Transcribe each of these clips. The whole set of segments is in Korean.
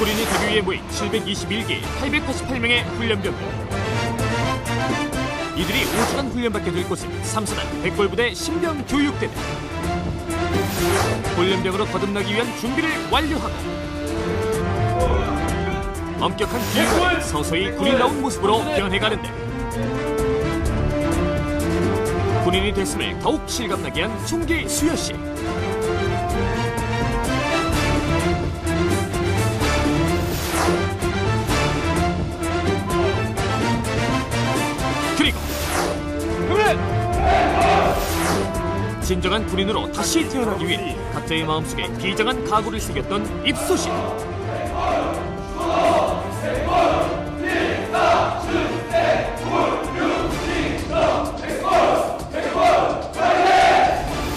군인이 되기 위해 모인 721기 888명의 훈련병들. 이들이 5주간 훈련받게 될 곳은 3사단 백골부대 신병교육대대. 훈련병으로 거듭나기 위한 준비를 완료하고 엄격한 기회가 서서히 군이 나온 모습으로 변해가는데, 군인이 됐음을 더욱 실감나게 한 총기 수여식. 그리고 진정한 군인으로 다시 태어나기 위해 각자의 마음속에 비장한 각오를 새겼던 입소식.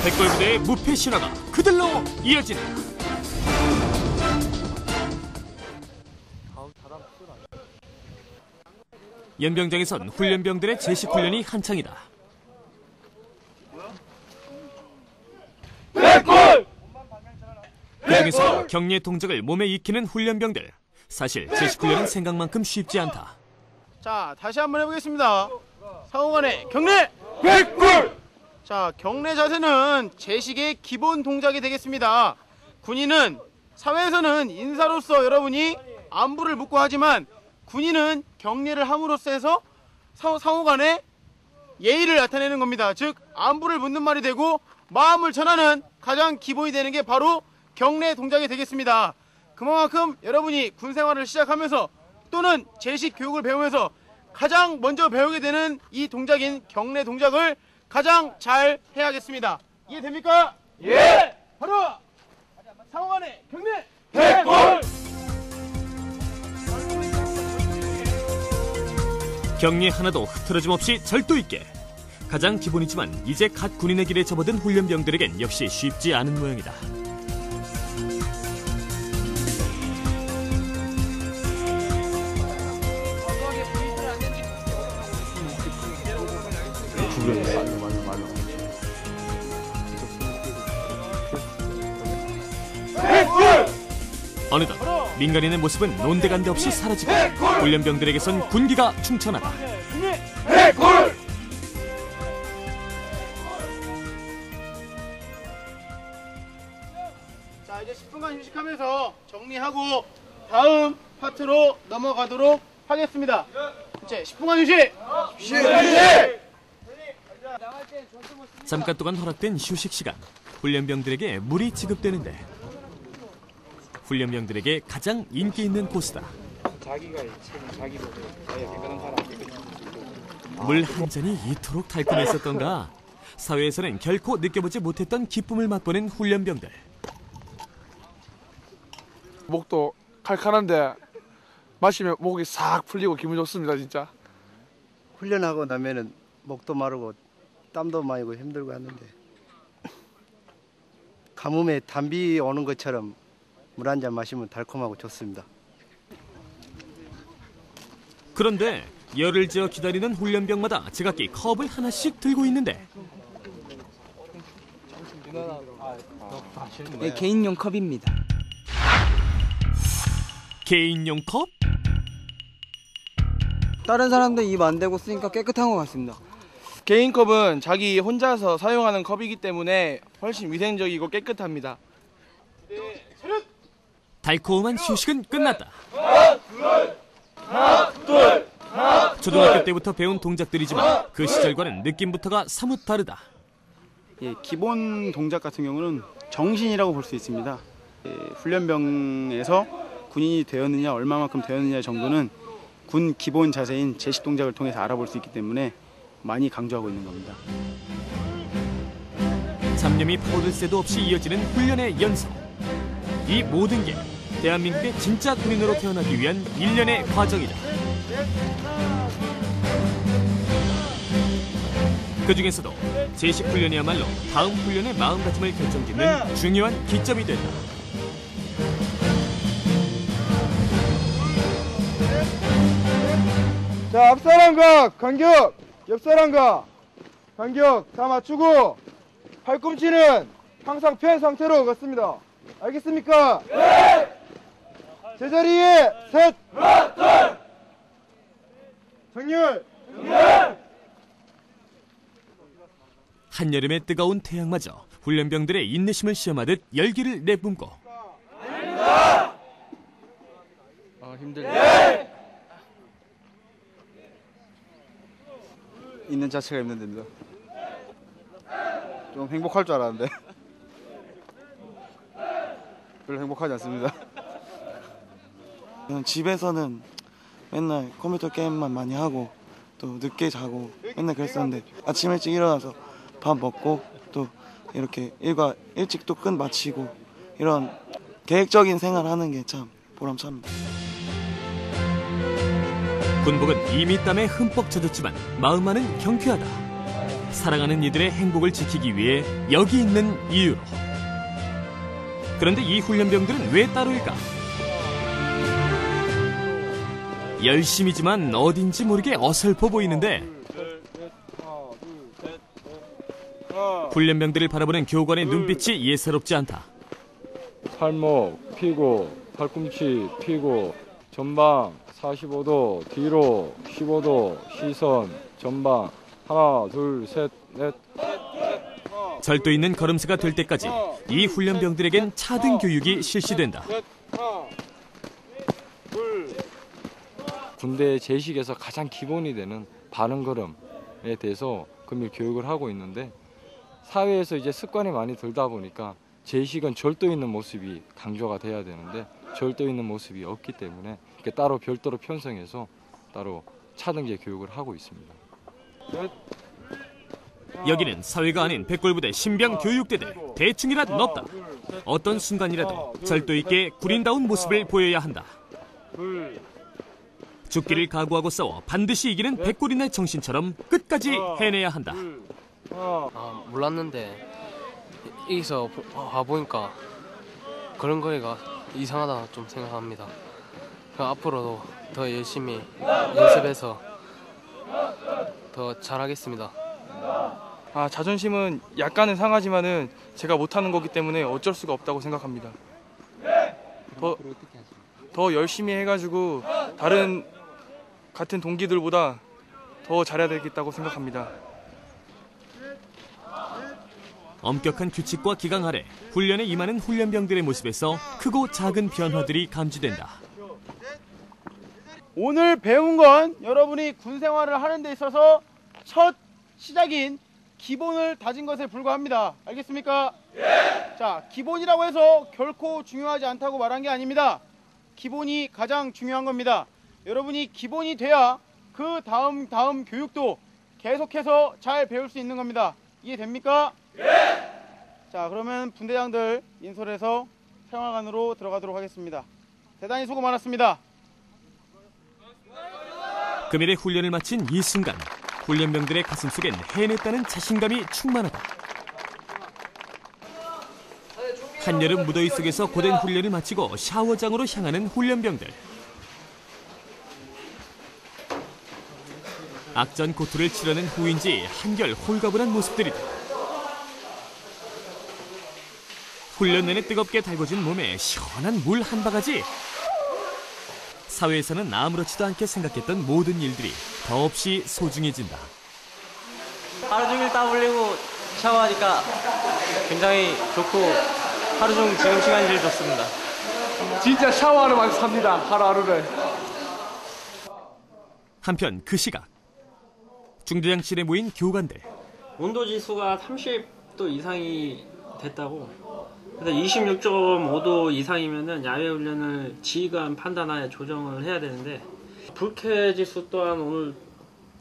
백골부대의 무패 신화가 그들로 이어진다. 연병장에선 훈련병들의 제식 훈련이 한창이다. 백골! 그중에서 격리의 동작을 몸에 익히는 훈련병들. 사실 제식 훈련은 생각만큼 쉽지 않다. 자, 다시 한번 해보겠습니다. 상호간의 경례! 백골! 자, 경례 자세는 제식의 기본 동작이 되겠습니다. 군인은 사회에서는 인사로서 여러분이 안부를 묻고 하지만, 군인은 경례를 함으로써 해서 상호간의 예의를 나타내는 겁니다. 즉 안부를 묻는 말이 되고 마음을 전하는 가장 기본이 되는 게 바로 경례 동작이 되겠습니다. 그만큼 여러분이 군 생활을 시작하면서 또는 제식 교육을 배우면서 가장 먼저 배우게 되는 이 동작인 경례 동작을 가장 잘 해야겠습니다. 이해됩니까? 예! 바로 상호간의 경례! 백골! 격리 하나도 흐트러짐 없이 절도 있게. 가장 기본이지만 이제 갓 군인의 길에 접어든 훈련병들에겐 역시 쉽지 않은 모양이다. 어느덧 민간인의 모습은 논대간대 없이 사라지고 훈련병들에게선 군기가 충천하다. 백골! 자, 이제 10분간 휴식하면서 정리하고 다음 파트로 넘어가도록 하겠습니다. 이제 10분간 휴식! 잠깐 동안 허락된 휴식 시간. 훈련병들에게 물이 지급되는데, 훈련병들에게 가장 인기 있는 코스다. 물 한 잔이 이토록 달콤했었던가. 사회에서는 결코 느껴보지 못했던 기쁨을 맛보는 훈련병들. 목도 칼칼한데 마시면 목이 싹 풀리고 기분 좋습니다, 진짜. 훈련하고 나면은 목도 마르고 땀도 많이고 힘들고 하는데, 가뭄에 단비 오는 것처럼 물 한 잔 마시면 달콤하고 좋습니다. 그런데 열을 지어 기다리는 훈련병마다 제각기 컵을 하나씩 들고 있는데, 네, 개인용 컵입니다. 개인용 컵? 다른 사람들 입 안 대고 쓰니까 깨끗한 것 같습니다. 개인컵은 자기 혼자서 사용하는 컵이기 때문에 훨씬 위생적이고 깨끗합니다. 달콤한 휴식은 끝났다. 하나, 둘, 초등학교 때부터 배운 동작들이지만 그 시절과는 느낌부터가 사뭇 다르다. 예, 기본 동작 같은 경우는 정신이라고 볼 수 있습니다. 훈련병에서 군인이 되었느냐, 얼마만큼 되었느냐 정도는 군 기본 자세인 제식 동작을 통해서 알아볼 수 있기 때문에 많이 강조하고 있는 겁니다. 잡념이 퍼들 새도 없이 이어지는 훈련의 연속. 이 모든 게 대한민국의 진짜 군인으로 태어나기 위한 일련의 과정이다. 그 중에서도 제식 훈련이야말로 다음 훈련의 마음가짐을 결정짓는 중요한 기점이 된다. 자, 앞사람과 간격, 옆사람과 간격 다 맞추고 팔꿈치는 항상 편 상태로 걷습니다. 알겠습니까? 네! 제자리에 셋. 정렬. 한여름의 뜨거운 태양마저 훈련병들의 인내심을 시험하듯 열기를 내뿜고 힘들네. 있는 자체가 힘든 데입니다. 좀 행복할 줄 알았는데 별로 행복하지 않습니다. 집에서는 맨날 컴퓨터 게임만 많이 하고 또 늦게 자고 맨날 그랬었는데 아침 일찍 일어나서 밥 먹고 또 이렇게 일과 일찍 또 끝 마치고 이런 계획적인 생활하는 게 참 보람찹니다. 군복은 이미 땀에 흠뻑 젖었지만 마음만은 경쾌하다. 사랑하는 이들의 행복을 지키기 위해 여기 있는 이유로. 그런데 이 훈련병들은 왜 따로일까? 열심이지만 어딘지 모르게 어설퍼 보이는데 훈련병들을 바라보는 교관의 눈빛이 예사롭지 않다. 팔목 피고, 팔꿈치 피고, 전방 45도, 뒤로 15도, 시선, 전방 하나, 둘, 셋, 넷. 절도 있는 걸음새가 될 때까지 이 훈련병들에겐 차등 교육이 실시된다. 군대 제식에서 가장 기본이 되는 바른 걸음에 대해서 금일 교육을 하고 있는데 사회에서 이제 습관이 많이 들다 보니까 제식은 절도 있는 모습이 강조가 돼야 되는데 절도 있는 모습이 없기 때문에 이렇게 따로 별도로 편성해서 따로 차등제 교육을 하고 있습니다. 여기는 사회가 아닌 백골부대 신병 교육대대. 대충이란 없다. 어떤 순간이라도 절도 있게 군인다운 모습을 보여야 한다. 죽기를 각오하고 싸워 반드시 이기는 백골인의 정신처럼 끝까지 해내야 한다. 몰랐는데 여기서 와보니까 그런 거리가 이상하다 좀 생각합니다. 앞으로도 더 열심히 연습해서 더 잘하겠습니다. 자존심은 약간은 상하지만은 제가 못하는 거기 때문에 어쩔 수가 없다고 생각합니다. 더 열심히 해가지고 다른 같은 동기들보다 더 잘해야 되겠다고 생각합니다. 엄격한 규칙과 기강 아래 훈련에 임하는 훈련병들의 모습에서 크고 작은 변화들이 감지된다. 오늘 배운 건 여러분이 군 생활을 하는 데 있어서 첫 시작인 기본을 다진 것에 불과합니다. 알겠습니까? 자, 기본이라고 해서 결코 중요하지 않다고 말한 게 아닙니다. 기본이 가장 중요한 겁니다. 여러분이 기본이 돼야 그 다음 교육도 계속해서 잘 배울 수 있는 겁니다. 이해됩니까? 자, 그러면 분대장들 인솔해서 생활관으로 들어가도록 하겠습니다. 대단히 수고 많았습니다. 금일의 훈련을 마친 이 순간 훈련병들의 가슴속엔 해냈다는 자신감이 충만하다. 한여름 무더위 속에서 고된 훈련을 마치고 샤워장으로 향하는 훈련병들. 악전 고투를 치르는 후인지 한결 홀가분한 모습들이다. 훈련 내내 뜨겁게 달궈진 몸에 시원한 물 한 바가지. 사회에서는 아무렇지도 않게 생각했던 모든 일들이 더없이 소중해진다. 하루 종일 땀 흘리고 샤워하니까 굉장히 좋고 하루 종일 지금 시간이 제일 좋습니다. 진짜 샤워하는 맛 삽니다. 하루하루를. 한편 그 시각 중대장실에 모인 교관들. 온도 지수가 30도 이상이 됐다고. 근데 26.5도 이상이면은 야외 훈련을 지휘관 판단하에 조정을 해야 되는데 불쾌 지수 또한 오늘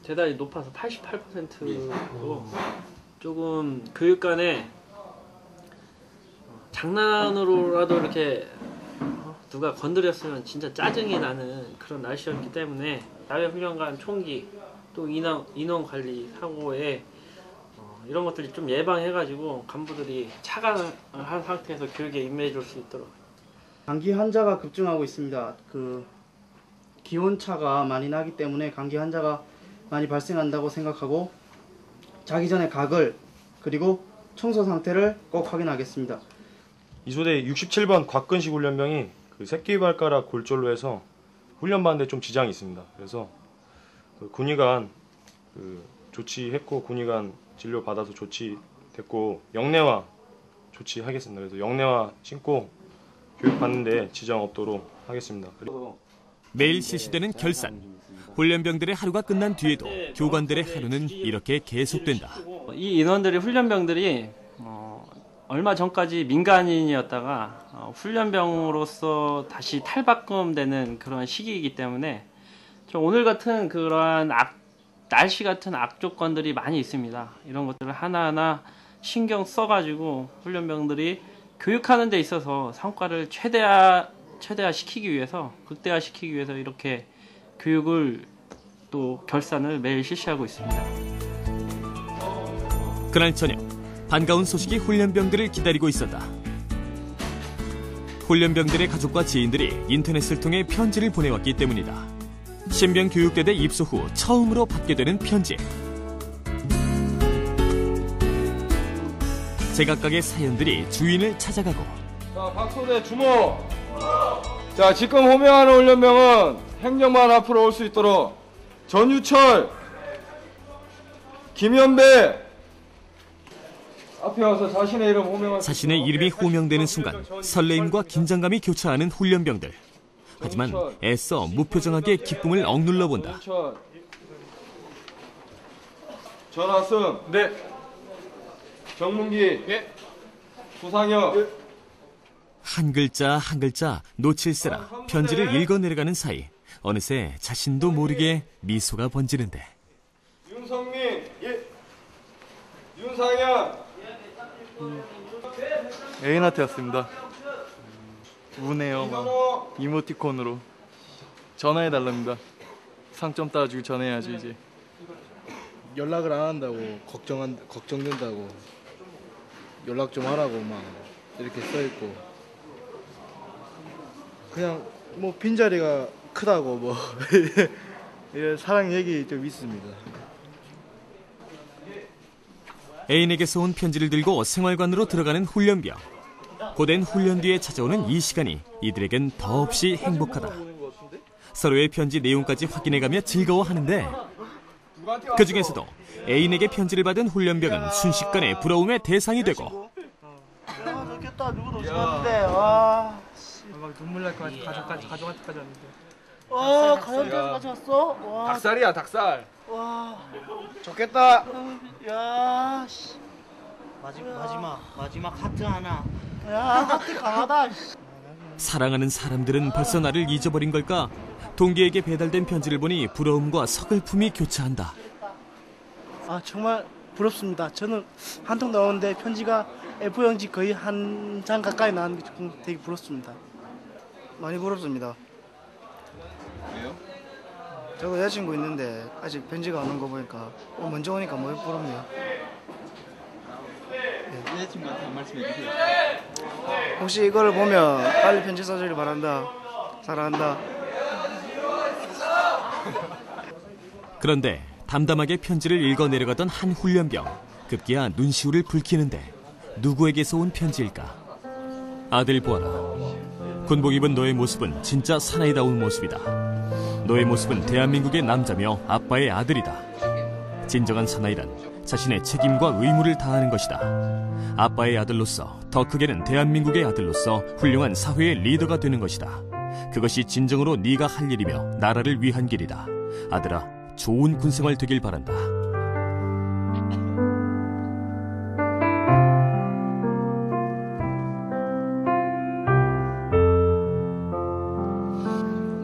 대단히 높아서 88%로 조금 교육간에 장난으로라도 이렇게 누가 건드렸으면 진짜 짜증이 나는 그런 날씨였기 때문에 야외 훈련관 총기 또 인원 관리 사고에 이런 것들이 좀 예방해가지고 간부들이 차관을 한 상태에서 교육에 임해줄 수 있도록. 감기 환자가 급증하고 있습니다. 기온차가 많이 나기 때문에 감기 환자가 많이 발생한다고 생각하고 자기 전에 가글 그리고 청소 상태를 꼭 확인하겠습니다. 이소대 67번 곽근식 훈련병이 그 새끼발가락 골절로 해서 훈련받는데 좀 지장이 있습니다. 그래서 그 군의관 조치했고 군의관 진료 받아서 조치됐고 영내화 조치하겠습니다. 그래서 영내화 신고 교육 받는데 지장 없도록 하겠습니다. 매일 실시되는 결산. 훈련병들의 하루가 끝난 뒤에도 교관들의 하루는 이렇게 계속된다. 이 인원들이 훈련병들이 얼마 전까지 민간인이었다가 훈련병으로서 다시 탈바꿈되는 그런 시기이기 때문에 좀 오늘 같은 그러한 날씨 같은 악조건들이 많이 있습니다. 이런 것들을 하나하나 신경 써가지고 훈련병들이 교육하는 데 있어서 성과를 최대화시키기 위해서, 극대화시키기 위해서 이렇게 교육을 또 결산을 매일 실시하고 있습니다. 그날 저녁 반가운 소식이 훈련병들을 기다리고 있었다. 훈련병들의 가족과 지인들이 인터넷을 통해 편지를 보내왔기 때문이다. 신병 교육대대 입소 후 처음으로 받게 되는 편지. 제각각의 사연들이 주인을 찾아가고. 자, 박소대 주모. 자, 지금 호명하는 훈련병은 행정반 앞으로 올 수 있도록 전유철, 김현배 앞에 와서 자신의 이름 호명할 수 자신의 이름이 호명되는 순간 설레임과 긴장감이 교차하는 훈련병들. 하지만 애써 무표정하게 기쁨을 억눌러 본다. 전하승. 네. 정문기. 예. 구상혁. 예. 한 글자 한 글자 놓칠세라 편지를 읽어 내려가는 사이 어느새 자신도 모르게 미소가 번지는데. 윤성민. 예. 윤상현. 애인한테 왔습니다. 우네요. 막 이모티콘으로 전화해달랍니다. 상점 따가지고 전화해야지. 이제 연락을 안 한다고 걱정된다고 연락 좀 하라고 막 이렇게 써있고, 그냥 뭐 빈자리가 크다고 뭐 사랑 얘기 좀 있습니다. 애인에게서 온 편지를 들고 생활관으로 들어가는 훈련병. 고된 훈련 뒤에 찾아오는 이 시간이 이들에겐 더없이 행복하다. 서로의 편지 내용까지 확인해가며 즐거워하는데 그 중에서도 애인에게 편지를 받은 훈련병은 순식간에 부러움의 대상이 되고. 야, 좋겠다. 누구도 오시는데. 와. 막 눈물 날 것 같아. 가족한테까지 왔는데. 와, 가족까지 왔어? 와. 닭살이야, 닭살. 와. 좋겠다. 야, 씨. 마지막 하트 하나. 야, 하트 강하다. 사랑하는 사람들은 벌써 나를 잊어버린 걸까? 동기에게 배달된 편지를 보니 부러움과 서글픔이 교차한다. 아, 정말 부럽습니다. 저는 한 통 나오는데 편지가 A4용지 거의 한 장 가까이 나오는 게 조금 되게 부럽습니다. 많이 부럽습니다. 왜요? 저도 여자친구 있는데 아직 편지가 안 온 거 보니까 먼저 오니까 뭐 부럽네요. 여자친구한테 한 말씀 해주세요. 혹시 이거를 보면 빨리 편지 써주길 바란다. 사랑한다. 그런데 담담하게 편지를 읽어 내려가던 한 훈련병. 급기야 눈시울을 붉히는데 누구에게서 온 편지일까? 아들 보아라. 군복 입은 너의 모습은 진짜 사나이다운 모습이다. 너의 모습은 대한민국의 남자며 아빠의 아들이다. 진정한 사나이란 자신의 책임과 의무를 다하는 것이다. 아빠의 아들로서, 더 크게는 대한민국의 아들로서 훌륭한 사회의 리더가 되는 것이다. 그것이 진정으로 네가 할 일이며 나라를 위한 길이다. 아들아, 좋은 군생활 되길 바란다.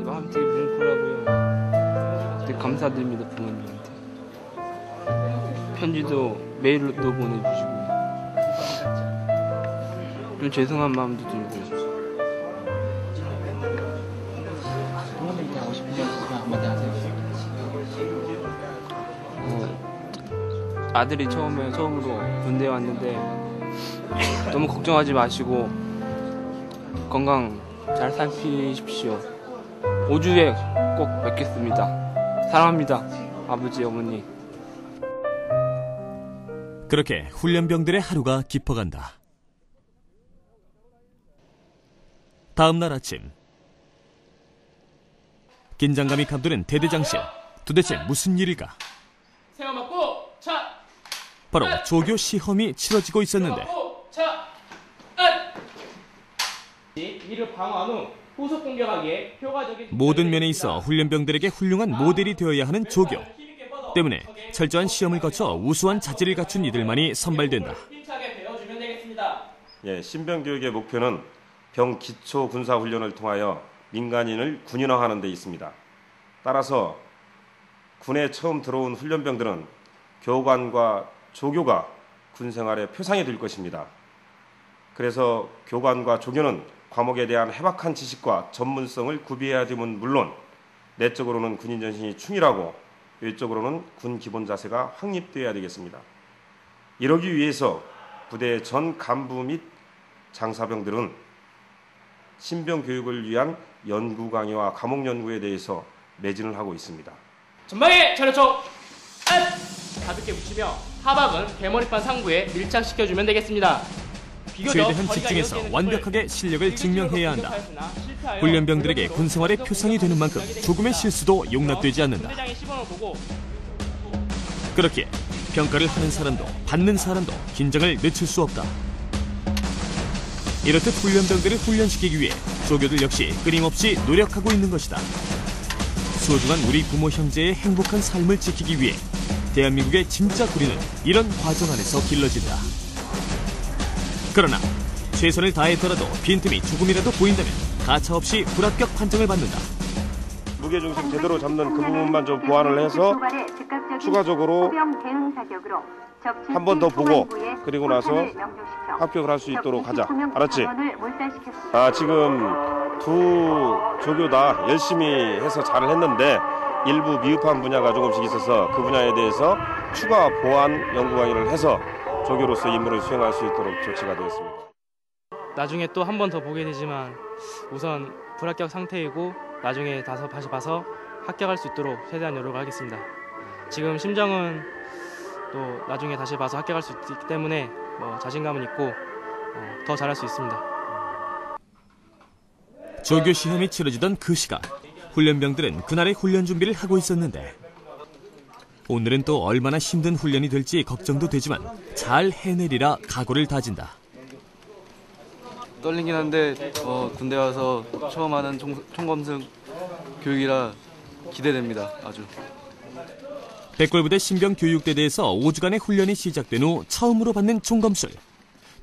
마음 되게 뭉클하고요. 되게 감사드립니다, 부모님한테. 편지도 메일로도 보내주시고 좀 죄송한 마음도 들고. 부모님한테 하고 싶은 말 한마디 하세요. 아들이 처음으로 군대에 왔는데 너무 걱정하지 마시고 건강 잘 살피십시오. 5주에 꼭 뵙겠습니다. 사랑합니다, 아버지, 어머니. 그렇게 훈련병들의 하루가 깊어간다. 다음 날 아침 긴장감이 감도는 대대장실. 도대체 무슨 일일까? 세워 맞고 차. 바로 조교 시험이 치러지고 있었는데 이를 방어한 후 후속 공격하기에 효과적인 모든 면에 있어 훈련병들에게 훌륭한 모델이 되어야 하는 조교. 때문에 철저한 시험을 거쳐 우수한 자질을 갖춘 이들만이 선발된다. 예, 신병 교육의 목표는 병 기초 군사 훈련을 통하여 민간인을 군인화하는 데 있습니다. 따라서 군에 처음 들어온 훈련병들은 교관과 조교가 군 생활의 표상이 될 것입니다. 그래서 교관과 조교는 과목에 대한 해박한 지식과 전문성을 구비해야 됨은 물론 내적으로는 군인 정신이 충실하고 외적으로는 군 기본 자세가 확립되어야 되겠습니다. 이러기 위해서 부대 전 간부 및 장사병들은 신병 교육을 위한 연구 강의와 과목 연구에 대해서 매진을 하고 있습니다. 전방에 차려쳐 가볍게 붙이며 하박은 대머리판 상부에 밀착시켜주면 되겠습니다. 최대한 집중해서 완벽하게 실력을 증명해야 한다. 훈련병들에게 군생활의 표상이 되는 만큼 조금의 실수도 용납되지 않는다. 그렇기에 평가를 하는 사람도 받는 사람도 긴장을 늦출 수 없다. 이렇듯 훈련병들을 훈련시키기 위해 조교들 역시 끊임없이 노력하고 있는 것이다. 소중한 우리 부모 형제의 행복한 삶을 지키기 위해 대한민국의 진짜 군인은 이런 과정 안에서 길러진다. 그러나 최선을 다했더라도 빈틈이 조금이라도 보인다면 가차없이 불합격 판정을 받는다. 무게중심 제대로 잡는 그 부분만 좀 보완을 해서 추가적으로 한 번 더 보고 그리고 나서 합격을 할 수 있도록 하자. 알았지? 지금 두 조교 다 열심히 해서 잘을 했는데 일부 미흡한 분야가 조금씩 있어서 그 분야에 대해서 추가 보완 연구 강의를 해서 조교로서 임무를 수행할 수 있도록 조치가 되었습니다. 나중에 또 한 번 더 보게 되지만 우선 불합격 상태이고 나중에 다시 봐서 합격할 수 있도록 최대한 노력을 하겠습니다. 지금 심정은 또 나중에 다시 봐서 합격할 수 있기 때문에 자신감은 있고 더 잘할 수 있습니다. 조교 시험이 치러지던 그 시각 훈련병들은 그날의 훈련 준비를 하고 있었는데 오늘은 또 얼마나 힘든 훈련이 될지 걱정도 되지만 잘 해내리라 각오를 다진다. 떨리긴 한데 군대 와서 처음 하는 총검승 교육이라 기대됩니다. 아주. 백골부대 신병교육대대에서 5주간의 훈련이 시작된 후 처음으로 받는 총검술.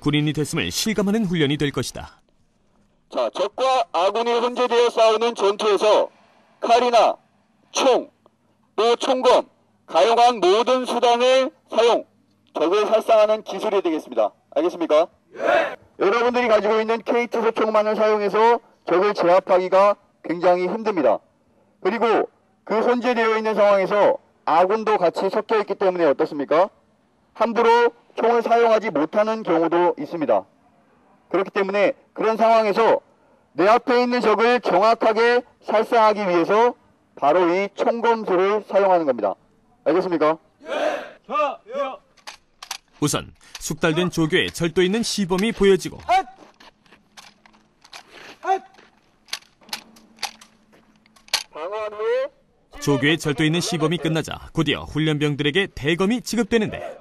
군인이 됐음을 실감하는 훈련이 될 것이다. 자, 적과 아군이 혼재되어 싸우는 전투에서 칼이나 총, 또 총검, 가용한 모든 수단을 사용, 적을 살상하는 기술이 되겠습니다. 알겠습니까? 네! 여러분들이 가지고 있는 K2 소총만을 사용해서 적을 제압하기가 굉장히 힘듭니다. 그리고 그 혼재되어 있는 상황에서 아군도 같이 섞여 있기 때문에 어떻습니까? 함부로 총을 사용하지 못하는 경우도 있습니다. 그렇기 때문에 그런 상황에서 내 앞에 있는 적을 정확하게 살상하기 위해서 바로 이 총검술을 사용하는 겁니다. 알겠습니까? 우선 숙달된 조교의 절도 있는 시범이 보여지고 조교의 절도 있는 시범이 끝나자 곧이어 훈련병들에게 대검이 지급되는데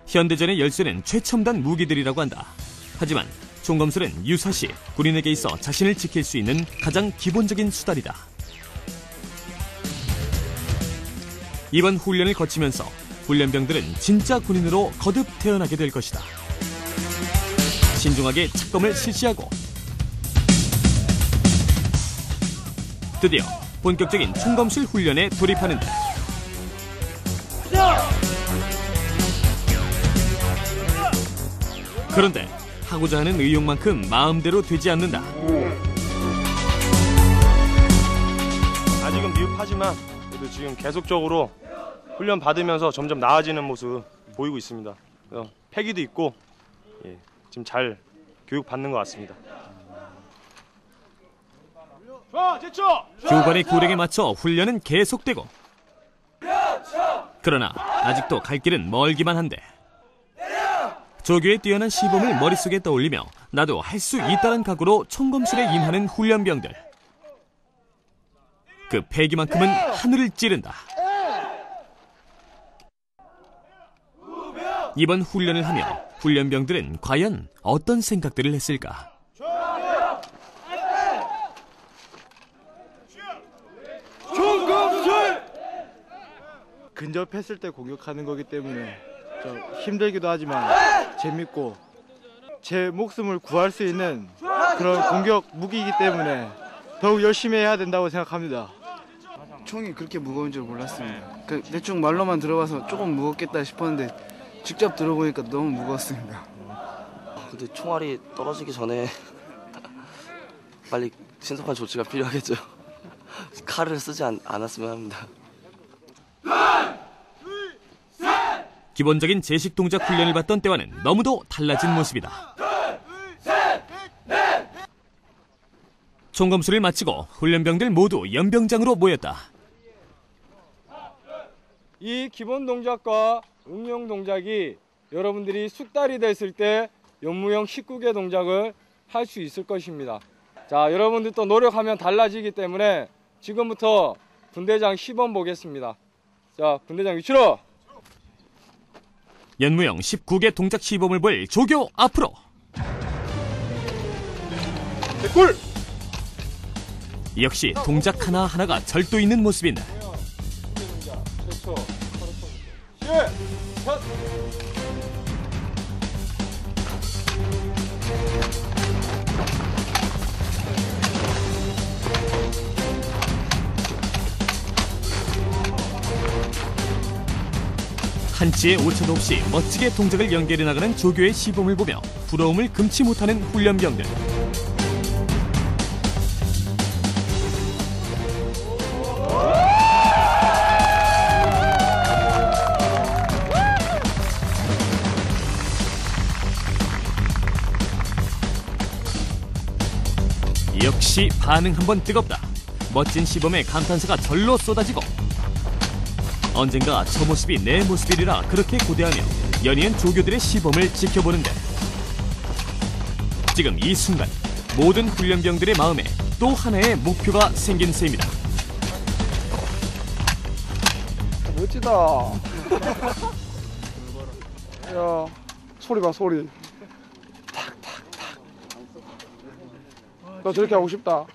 현대전의 열쇠는 최첨단 무기들이라고 한다. 하지만 총검술은 유사시 군인에게 있어 자신을 지킬 수 있는 가장 기본적인 수단이다. 이번 훈련을 거치면서 훈련병들은 진짜 군인으로 거듭 태어나게 될 것이다. 신중하게 착검을 실시하고 드디어 본격적인 총검술 훈련에 돌입하는데 그런데 하고자 하는 의욕만큼 마음대로 되지 않는다. 아직은 미흡하지만 그래도 지금 계속적으로 훈련 받으면서 점점 나아지는 모습 보이고 있습니다. 패기도 있고 지금 잘 교육받는 것 같습니다. 교관의 구령에 맞춰 훈련은 계속되고 그러나 아직도 갈 길은 멀기만 한데 조교의 뛰어난 시범을 머릿속에 떠올리며 나도 할 수 있다는 각오로 총검술에 임하는 훈련병들. 그 패기만큼은 하늘을 찌른다. 이번 훈련을 하며 훈련병들은 과연 어떤 생각들을 했을까? 근접했을 때 공격하는 거기 때문에 좀 힘들기도 하지만 재밌고 제 목숨을 구할 수 있는 그런 공격 무기이기 때문에 더욱 열심히 해야 된다고 생각합니다. 총이 그렇게 무거운 줄 몰랐습니다. 대충 말로만 들어봐서 조금 무겁겠다 싶었는데 직접 들어보니까 너무 무거웠습니다. 근데 총알이 떨어지기 전에 빨리 신속한 조치가 필요하겠죠. 칼을 쓰지 않았으면 합니다. 기본적인 제식 동작 훈련을 받던 때와는 너무도 달라진 모습이다. 총검수를 마치고 훈련병들 모두 연병장으로 모였다. 이 기본 동작과 응용 동작이 여러분들이 숙달이 됐을 때 연무형 19개 동작을 할 수 있을 것입니다. 자, 여러분들도 노력하면 달라지기 때문에 지금부터 분대장 시범 보겠습니다. 자, 분대장 위치로! 연무형 19개 동작 시범을 볼 조교 앞으로! 꿀! 역시 동작 하나하나가 절도 있는 모습인데 한치의 오차도 없이 멋지게 동작을 연결해 나가는 조교의 시범을 보며 부러움을 금치 못하는 훈련병들. 역시 반응 한번 뜨겁다. 멋진 시범에 감탄사가 절로 쏟아지고 언젠가 저 모습이 내 모습이리라 그렇게 고대하며 연이은 조교들의 시범을 지켜보는데 지금 이 순간 모든 훈련병들의 마음에 또 하나의 목표가 생긴 셈이다. 멋지다. 야, 소리 봐, 소리. 나 저렇게 하고 싶다.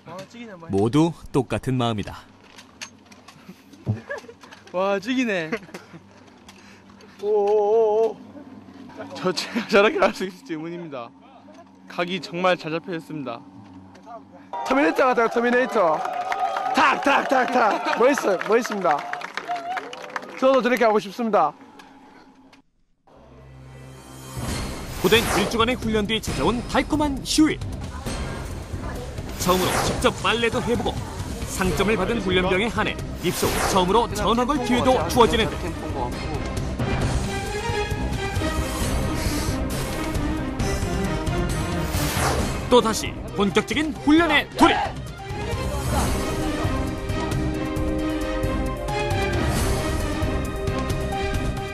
모두 똑같은 마음이다. 와, 죽이네. 오오오오. 저 제가 저렇게 할 수 있을지 의문입니다. 각이 정말 잘 잡혀 있습니다. 터미네이터 같아요, 터미네이터. 탁탁탁탁. 멋있습니다. 저도 저렇게 하고 싶습니다. 고된 일주간의 훈련 뒤 찾아온 달콤한 휴일. 처음으로 직접 빨래도 해보고 상점을 받은 훈련병에 한해 입소 처음으로 전화 걸 기회도 주어지는데 또다시 본격적인 훈련에 돌입!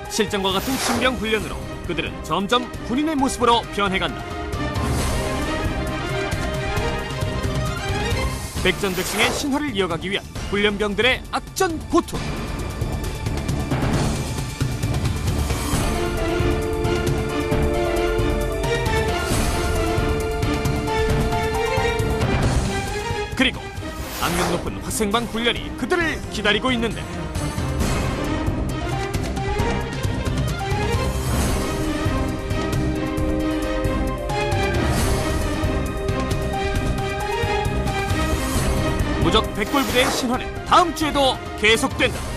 실전과 같은 신병 훈련으로 그들은 점점 군인의 모습으로 변해간다. 백전백승의 신화를 이어가기 위한 훈련병들의 악전 고투. 그리고 악명 높은 화생방 훈련이 그들을 기다리고 있는데 무적 백골부대의 신화는 다음 주에도 계속된다.